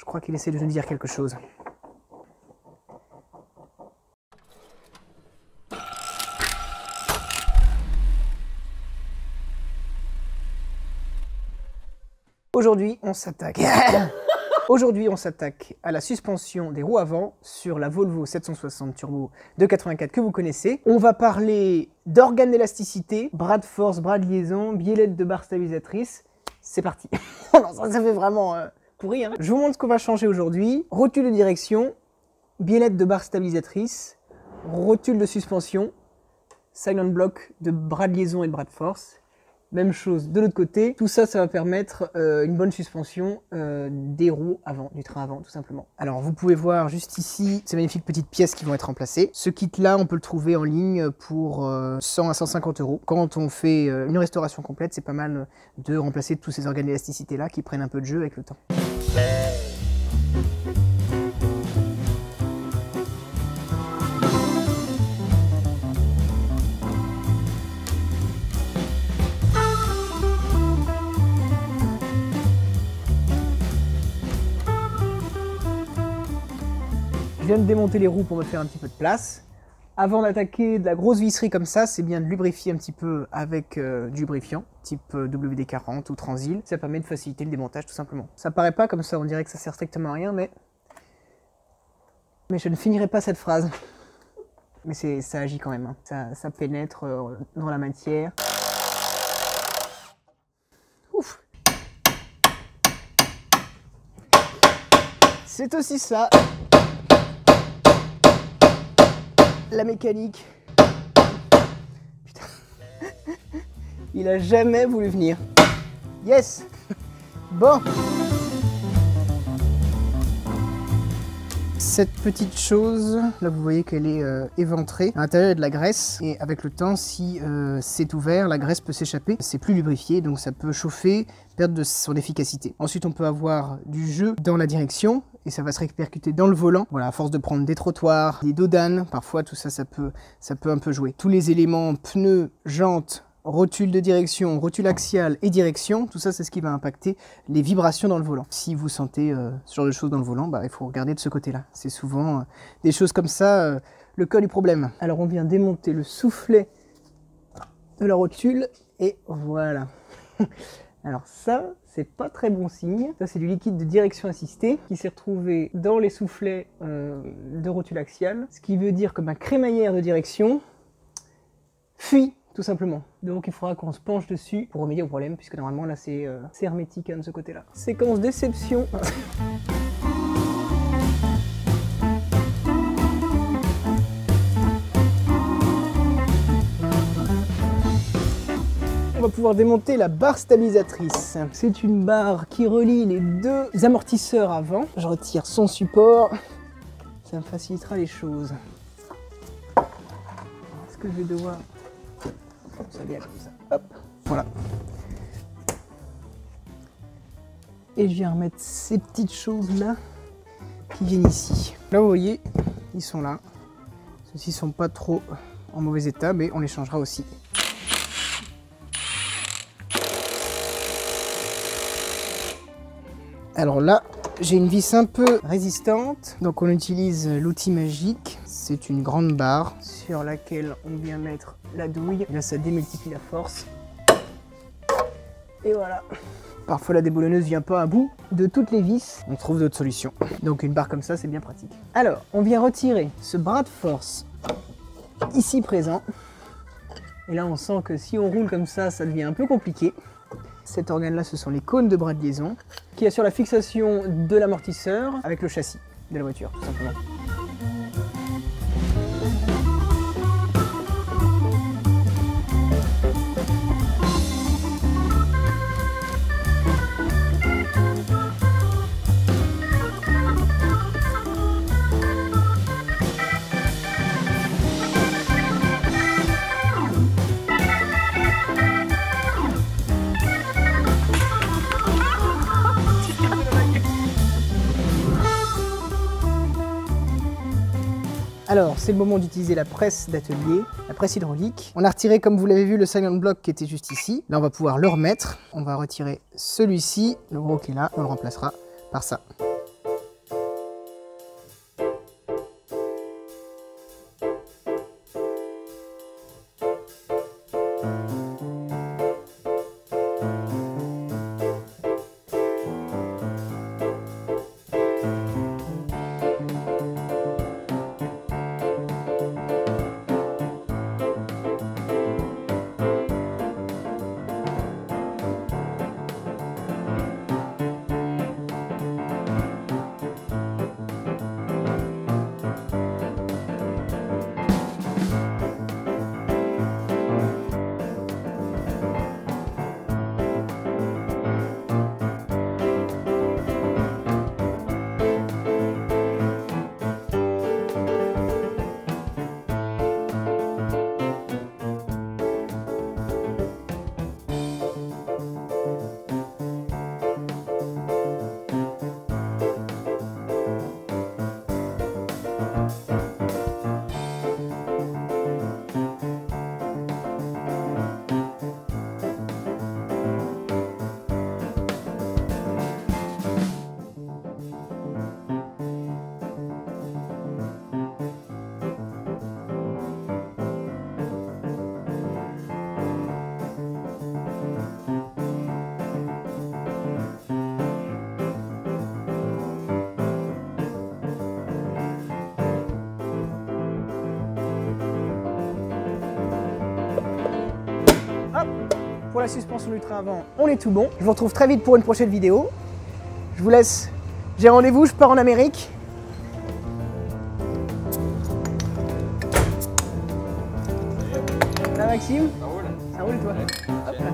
Je crois qu'il essaie de nous dire quelque chose. Aujourd'hui, on s'attaque. Aujourd'hui, on s'attaque à la suspension des roues avant sur la Volvo 760 Turbo de 84 que vous connaissez. On va parler d'organes d'élasticité, bras de force, bras de liaison, biellette de barre stabilisatrice. C'est parti. Oh non, ça fait vraiment pourri. Hein. Je vous montre ce qu'on va changer aujourd'hui. Rotule de direction, biellette de barre stabilisatrice, rotule de suspension, silent block de bras de liaison et de bras de force. Même chose de l'autre côté. Tout ça, ça va permettre une bonne suspension des roues avant, du train avant, tout simplement. Alors, vous pouvez voir juste ici ces magnifiques petites pièces qui vont être remplacées. Ce kit-là, on peut le trouver en ligne pour 100 à 150 €. Quand on fait une restauration complète, c'est pas mal de remplacer tous ces organes d'élasticité-là qui prennent un peu de jeu avec le temps. Je viens de démonter les roues pour me faire un petit peu de place. Avant d'attaquer de la grosse visserie comme ça, c'est bien de lubrifier un petit peu avec du lubrifiant, type WD-40 ou Transil. Ça permet de faciliter le démontage tout simplement. Ça paraît pas comme ça, on dirait que ça sert strictement à rien, mais je ne finirai pas cette phrase. Mais ça agit quand même, hein. Ça pénètre dans la matière. Ouf. C'est aussi ça. La mécanique. Putain. Il a jamais voulu venir. Yes. Bon. Cette petite chose, là vous voyez qu'elle est éventrée. À l'intérieur il y a de la graisse et avec le temps, si c'est ouvert, la graisse peut s'échapper. C'est plus lubrifié, donc ça peut chauffer, perdre de son efficacité. Ensuite on peut avoir du jeu dans la direction et ça va se répercuter dans le volant. Voilà, à force de prendre des trottoirs, des dos d'âne, parfois tout ça, ça peut un peu jouer. Tous les éléments, pneus, jantes, rotule de direction, rotule axiale et direction, tout ça c'est ce qui va impacter les vibrations dans le volant. Si vous sentez ce genre de choses dans le volant, il faut regarder de ce côté-là. C'est souvent des choses comme ça, le cœur du problème. Alors on vient démonter le soufflet de la rotule et voilà. Alors ça, c'est pas très bon signe. Ça c'est du liquide de direction assistée qui s'est retrouvé dans les soufflets de rotule axiale, ce qui veut dire que ma crémaillère de direction fuit tout simplement. Donc il faudra qu'on se penche dessus pour remédier au problème, puisque normalement là c'est hermétique de ce côté-là. Séquence déception. On va pouvoir démonter la barre stabilisatrice. C'est une barre qui relie les deux amortisseurs avant. Je retire son support. Ça me facilitera les choses. Est-ce que je vais devoir... Ça vient comme ça. Hop, voilà. Et je viens remettre ces petites choses-là qui viennent ici. Là, vous voyez, ils sont là. Ceux-ci sont pas trop en mauvais état, mais on les changera aussi. Alors là, j'ai une vis un peu résistante, donc on utilise l'outil magique. C'est une grande barre sur laquelle on vient mettre la douille. Là, ça démultiplie la force. Et voilà. Parfois, la déboulonneuse vient pas à bout de toutes les vis. On trouve d'autres solutions. Donc une barre comme ça, c'est bien pratique. Alors, on vient retirer ce bras de force ici présent. Et là, on sent que si on roule comme ça, ça devient un peu compliqué. Cet organe-là, ce sont les cônes de bras de liaison qui assurent la fixation de l'amortisseur avec le châssis de la voiture, tout simplement. Alors, c'est le moment d'utiliser la presse d'atelier, la presse hydraulique. On a retiré, comme vous l'avez vu, le silent block qui était juste ici. Là, on va pouvoir le remettre. On va retirer celui-ci, le gros qui est là, on le remplacera par ça. Pour la suspension du train avant, on est tout bon. Je vous retrouve très vite pour une prochaine vidéo. Je vous laisse. J'ai rendez-vous, je pars en Amérique. Là Maxime? Ça roule et toi? Hop là.